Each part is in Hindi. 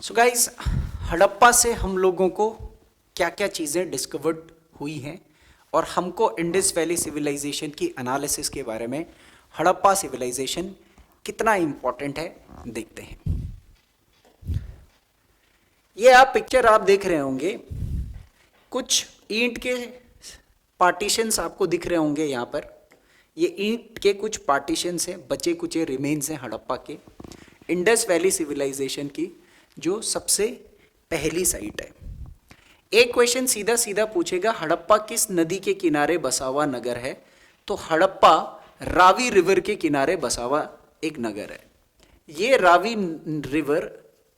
सो गाइस, हड़प्पा से हम लोगों को क्या क्या चीज़ें डिस्कवर्ड हुई हैं और हमको इंडस वैली सिविलाइजेशन की एनालिसिस के बारे में हड़प्पा सिविलाइजेशन कितना इम्पोर्टेंट है देखते हैं। ये आप पिक्चर आप देख रहे होंगे, कुछ ईंट के पार्टीशंस आपको दिख रहे होंगे यहाँ पर। ये ईंट के कुछ पार्टीशंस हैं, बचे कुचे रिमेन्स हैं हड़प्पा के इंडस वैली सिविलाइजेशन की, जो सबसे पहली साइट है। एक क्वेश्चन सीधा सीधा पूछेगा, हड़प्पा किस नदी के किनारे बसा हुआ नगर है? तो हड़प्पा रावी रिवर के किनारे बसा हुआ एक नगर है। ये रावी रिवर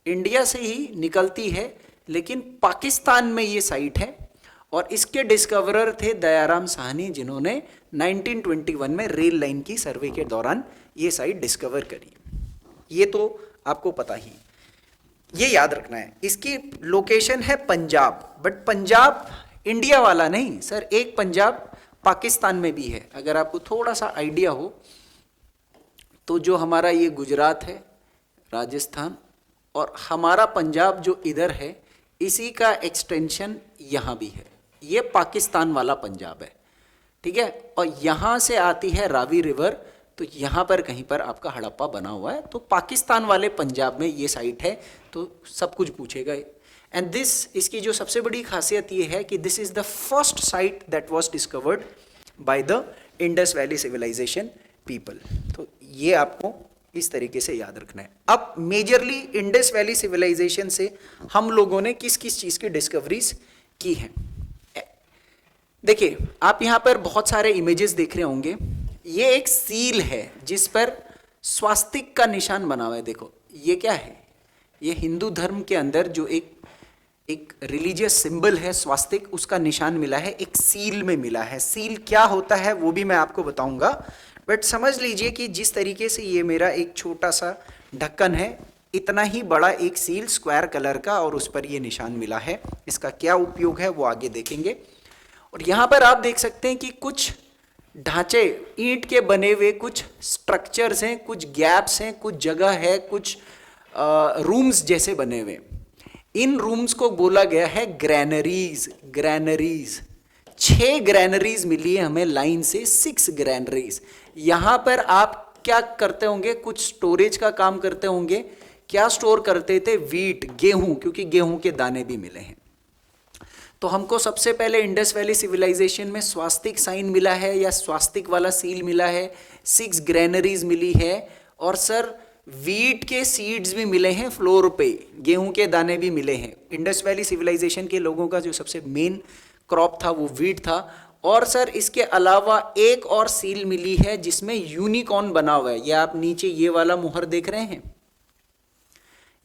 इंडिया से ही निकलती है, लेकिन पाकिस्तान में ये साइट है और इसके डिस्कवरर थे दयाराम साहनी, जिन्होंने 1921 में रेल लाइन की सर्वे के दौरान ये साइट डिस्कवर करी। ये तो आपको पता ही, ये याद रखना है। इसकी लोकेशन है पंजाब, बट पंजाब इंडिया वाला नहीं सर, एक पंजाब पाकिस्तान में भी है। अगर आपको थोड़ा सा आइडिया हो तो जो हमारा ये गुजरात है, राजस्थान और हमारा पंजाब जो इधर है, इसी का एक्सटेंशन यहाँ भी है। ये पाकिस्तान वाला पंजाब है, ठीक है। और यहाँ से आती है रावी रिवर, तो यहाँ पर कहीं पर आपका हड़प्पा बना हुआ है। तो पाकिस्तान वाले पंजाब में ये साइट है, तो सब कुछ पूछेगा। एंड दिस, इसकी जो सबसे बड़ी खासियत ये है कि this is the first site that was discovered by the Indus Valley civilisation people. तो ये आपको इस तरीके से याद रखना है। अब मेजरली इंडस वैली सिविलाइजेशन से हम लोगों ने किस किस चीज़ की डिस्कवरीज की हैं। देखिए, आप यहाँ पर बहुत सारे इमेजेस देख रहे होंगे। ये एक सील है जिस पर स्वास्तिक का निशान बना हुआ है। देखो ये क्या है, ये हिंदू धर्म के अंदर जो एक रिलीजियस सिंबल है स्वास्तिक, उसका निशान मिला है, एक सील में मिला है। सील क्या होता है वो भी मैं आपको बताऊंगा, बट समझ लीजिए कि जिस तरीके से ये मेरा एक छोटा सा ढक्कन है, इतना ही बड़ा एक सील स्क्वायर कलर का, और उस पर ये निशान मिला है। इसका क्या उपयोग है वो आगे देखेंगे। और यहाँ पर आप देख सकते हैं कि कुछ ढांचे ईंट के बने हुए कुछ स्ट्रक्चर्स हैं, कुछ गैप्स हैं, कुछ जगह है, कुछ रूम्स जैसे बने हुए। इन रूम्स को बोला गया है ग्रैनरीज। ग्रैनरीज 6 ग्रैनरीज मिली है हमें लाइन से, 6 ग्रैनरीज। यहाँ पर आप क्या करते होंगे, कुछ स्टोरेज का काम करते होंगे। क्या स्टोर करते थे? वीट, गेहूं, क्योंकि गेहूं के दाने भी मिले हैं। तो हमको सबसे पहले इंडस वैली सिविलाइजेशन में स्वास्तिक साइन मिला है या स्वास्तिक वाला सील मिला है, 6 ग्रैनरीज मिली है, और सर वीट के सीड्स भी मिले हैं फ्लोर पे, गेहूं के दाने भी मिले हैं। इंडस वैली सिविलाइजेशन के लोगों का जो सबसे मेन क्रॉप था वो वीट था। और सर इसके अलावा एक और सील मिली है जिसमें यूनिकॉर्न बना हुआ है। ये आप नीचे ये वाला मुहर देख रहे हैं,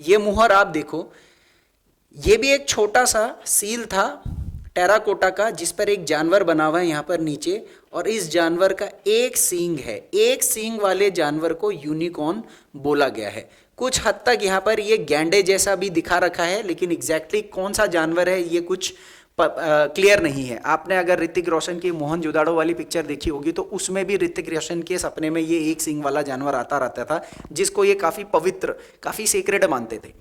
ये मुहर आप देखो, ये भी एक छोटा सा सील था टेराकोटा का, जिस पर एक जानवर बना हुआ है यहाँ पर नीचे, और इस जानवर का एक सींग है। एक सींग वाले जानवर को यूनिकॉर्न बोला गया है। कुछ हद तक यहाँ पर ये गैंडे जैसा भी दिखा रखा है, लेकिन एग्जैक्टली कौन सा जानवर है ये कुछ क्लियर नहीं है। आपने अगर ऋतिक रोशन की मोहनजोदाड़ो वाली पिक्चर देखी होगी तो उसमें भी ऋतिक रोशन के सपने में ये एक सींग वाला जानवर आता रहता था, जिसको ये काफ़ी पवित्र, काफ़ी सीक्रेट मानते थे।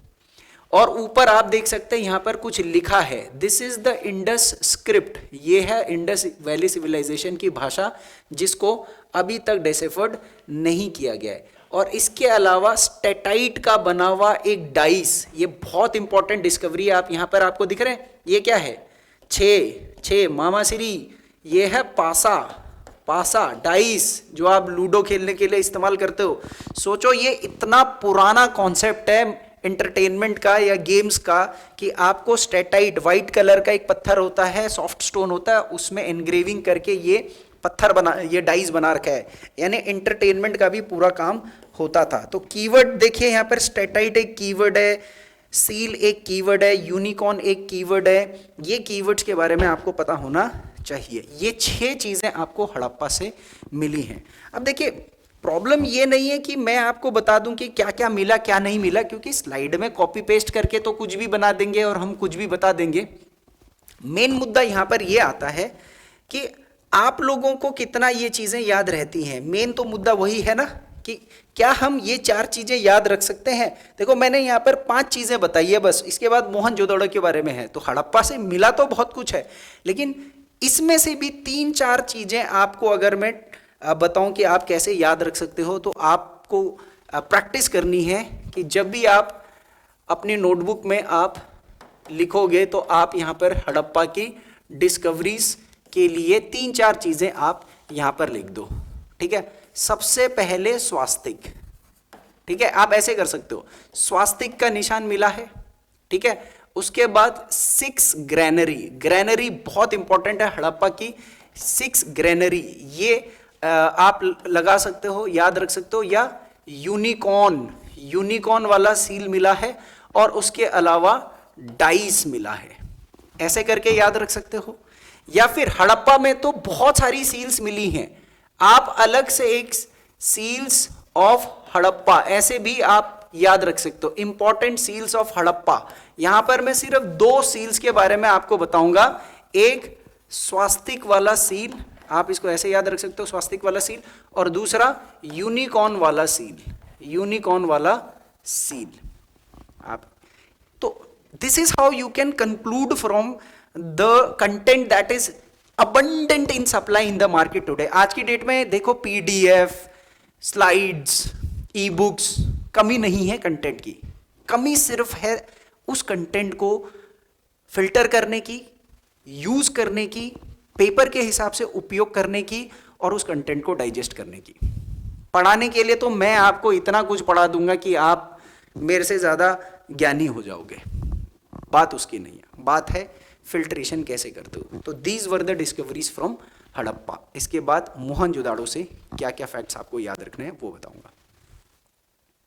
और ऊपर आप देख सकते हैं यहाँ पर कुछ लिखा है, this is the Indus script. ये है इंडस वैली सिविलाइजेशन की भाषा, जिसको अभी तक डेसिफर्ड नहीं किया गया है। और इसके अलावा स्टेटाइट का बना हुआ एक डाइस, ये बहुत इंपॉर्टेंट डिस्कवरी है। आप यहाँ पर आपको दिख रहे हैं, ये क्या है? 6 मामाश्री, ये है पासा डाइस, जो आप लूडो खेलने के लिए इस्तेमाल करते हो। सोचो ये इतना पुराना कॉन्सेप्ट है एंटरटेनमेंट का या गेम्स का, कि आपको स्टेटाइट, वाइट कलर का एक पत्थर होता है, सॉफ्ट स्टोन होता है, उसमें एनग्रेविंग करके ये पत्थर बना, ये डाइस बना रखा है। यानी एंटरटेनमेंट का भी पूरा काम होता था। तो कीवर्ड देखिए यहाँ पर, स्टेटाइट एक कीवर्ड है, सील एक कीवर्ड है, यूनिकॉर्न एक कीवर्ड है। ये कीवर्ड्स के बारे में आपको पता होना चाहिए। ये 6 चीज़ें आपको हड़प्पा से मिली हैं। अब देखिए, प्रॉब्लम ये नहीं है कि मैं आपको बता दूं कि क्या क्या मिला क्या नहीं मिला, क्योंकि स्लाइड में कॉपी पेस्ट करके तो कुछ भी बना देंगे और हम कुछ भी बता देंगे। मेन मुद्दा यहाँ पर ये आता है कि आप लोगों को कितना ये चीज़ें याद रहती हैं। मेन तो मुद्दा वही है ना, कि क्या हम ये 4 चीजें याद रख सकते हैं। देखो मैंने यहाँ पर 5 चीजें बताई है बस, इसके बाद मोहनजोदड़ो के बारे में है। तो हड़प्पा से मिला तो बहुत कुछ है, लेकिन इसमें से भी 3-4 चीजें आपको अगर मैं बताऊं कि आप कैसे याद रख सकते हो, तो आपको प्रैक्टिस करनी है कि जब भी आप अपनी नोटबुक में आप लिखोगे तो आप यहाँ पर हड़प्पा की डिस्कवरीज के लिए 3-4 चीजें आप यहाँ पर लिख दो, ठीक है। सबसे पहले स्वास्तिक, ठीक है, आप ऐसे कर सकते हो, स्वास्तिक का निशान मिला है, ठीक है। उसके बाद 6 ग्रेनरी, ग्रेनरी बहुत इंपॉर्टेंट है हड़प्पा की। 6 ग्रेनरी ये आप लगा सकते हो, याद रख सकते हो, या यूनिकॉर्न, यूनिकॉर्न वाला सील मिला है, और उसके अलावा डाइस मिला है, ऐसे करके याद रख सकते हो। या फिर हड़प्पा में तो बहुत सारी सील्स मिली हैं, आप अलग से एक सील्स ऑफ हड़प्पा ऐसे भी आप याद रख सकते हो, इंपॉर्टेंट सील्स ऑफ हड़प्पा। यहां पर मैं सिर्फ 2 सील्स के बारे में आपको बताऊंगा। एक स्वास्तिक वाला सील, आप इसको ऐसे याद रख सकते हो, स्वास्तिक वाला सील, और दूसरा यूनिकॉर्न वाला सील, यूनिकॉर्न वाला सील। आप तो this is how you can conclude from the content that is abundant in supply in the market today। आज की डेट में देखो PDF, स्लाइड्स, ई बुक्स, कमी नहीं है कंटेंट की, कमी सिर्फ है उस कंटेंट को फिल्टर करने की, यूज करने की, पेपर के हिसाब से उपयोग करने की, और उस कंटेंट को डाइजेस्ट करने की। पढ़ाने के लिए तो मैं आपको इतना कुछ पढ़ा दूंगा कि आप मेरे से ज्यादा ज्ञानी हो जाओगे, बात उसकी नहीं है, बात है फिल्ट्रेशन कैसे करते हो। तो these were the discoveries from Harappa. इसके बाद मोहनजोदाड़ो से क्या क्या फैक्ट्स आपको याद रखने हैं वो बताऊंगा।